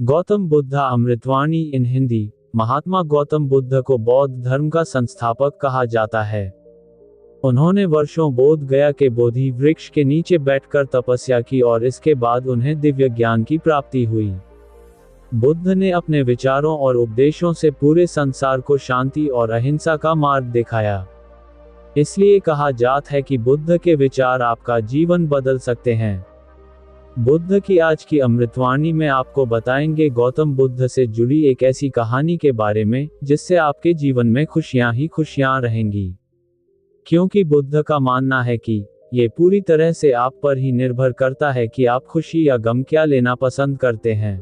गौतम बुद्धा अमृतवाणी इन हिंदी। महात्मा गौतम बुद्ध को बौद्ध धर्म का संस्थापक कहा जाता है। उन्होंने वर्षों बोध गया के बोधि वृक्ष के नीचे बैठकर तपस्या की और इसके बाद उन्हें दिव्य ज्ञान की प्राप्ति हुई। बुद्ध ने अपने विचारों और उपदेशों से पूरे संसार को शांति और अहिंसा का मार्ग दिखाया। इसलिए कहा जाता है कि बुद्ध के विचार आपका जीवन बदल सकते हैं। बुद्ध की आज की अमृतवाणी में आपको बताएंगे गौतम बुद्ध से जुड़ी एक ऐसी कहानी के बारे में जिससे आपके जीवन में खुशियां ही खुशियां रहेंगी। क्योंकि बुद्ध का मानना है कि ये पूरी तरह से आप पर ही निर्भर करता है कि आप खुशी या गम क्या लेना पसंद करते हैं।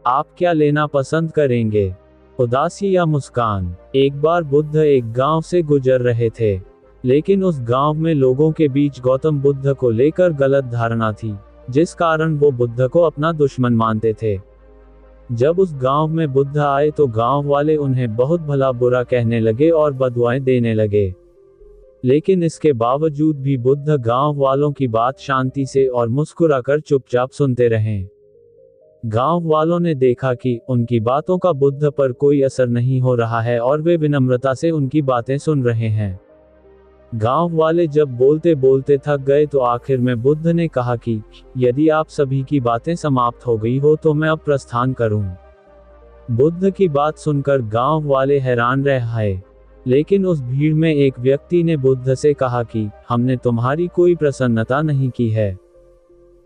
आप क्या लेना पसंद करेंगे, उदासी या मुस्कान? एक बार बुद्ध एक गांव से गुजर रहे थे, लेकिन उस गांव में लोगों के बीच गौतम बुद्ध को लेकर गलत धारणा थी, जिस कारण वो बुद्ध को अपना दुश्मन मानते थे। जब उस गांव में बुद्ध आए तो गांव वाले उन्हें बहुत भला बुरा कहने लगे और बदुआएं देने लगे। लेकिन इसके बावजूद भी बुद्ध गांव वालों की बात शांति से और मुस्कुराकर चुपचाप सुनते रहे। गांव वालों ने देखा कि उनकी बातों का बुद्ध पर कोई असर नहीं हो रहा है और वे विनम्रता से उनकी बातें सुन रहे हैं। गांव वाले जब बोलते बोलते थक गए तो आखिर में बुद्ध ने कहा कि यदि आप सभी की बातें समाप्त हो गई हो तो मैं अब प्रस्थान करूं। बुद्ध की बात सुनकर गांव वाले हैरान रह गए। लेकिन उस भीड़ में एक व्यक्ति ने बुद्ध से कहा कि हमने तुम्हारी कोई प्रसन्नता नहीं की है,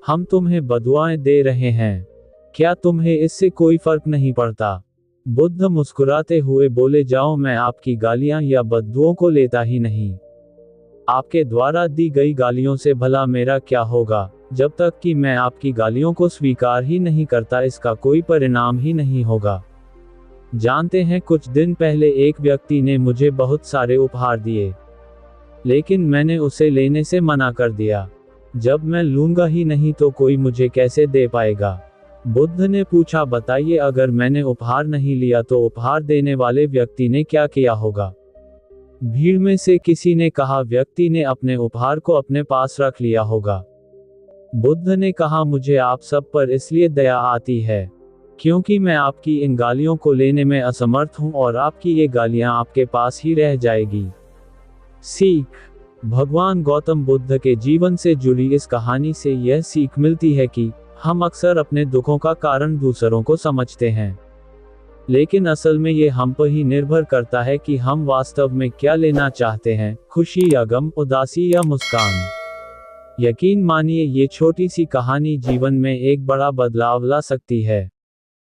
हम तुम्हें बदुआएं दे रहे हैं, क्या तुम्हें इससे कोई फर्क नहीं पड़ता? बुद्ध मुस्कुराते हुए बोले, जाओ, मैं आपकी गालियां या बद्दुओं को लेता ही नहीं। आपके द्वारा दी गई गालियों से भला मेरा क्या होगा? जब तक कि मैं आपकी गालियों को स्वीकार ही नहीं करता इसका कोई परिणाम ही नहीं होगा। जानते हैं, कुछ दिन पहले एक व्यक्ति ने मुझे बहुत सारे उपहार दिए, लेकिन मैंने उसे लेने से मना कर दिया। जब मैं लूंगा ही नहीं तो कोई मुझे कैसे दे पाएगा? बुद्ध ने पूछा, बताइए, अगर मैंने उपहार नहीं लिया तो उपहार देने वाले व्यक्ति ने क्या किया होगा? भीड़ में से किसी ने कहा, व्यक्ति ने अपने उपहार को अपने पास रख लिया होगा। बुद्ध ने कहा, मुझे आप सब पर इसलिए दया आती है क्योंकि मैं आपकी इन गालियों को लेने में असमर्थ हूं और आपकी ये गालियां आपके पास ही रह जाएगी। सीख। भगवान गौतम बुद्ध के जीवन से जुड़ी इस कहानी से यह सीख मिलती है कि हम अक्सर अपने दुखों का कारण दूसरों को समझते हैं, लेकिन असल में ये हम पर ही निर्भर करता है कि हम वास्तव में क्या लेना चाहते हैं, खुशी या गम, उदासी या मुस्कान। यकीन मानिए, ये छोटी सी कहानी जीवन में एक बड़ा बदलाव ला सकती है।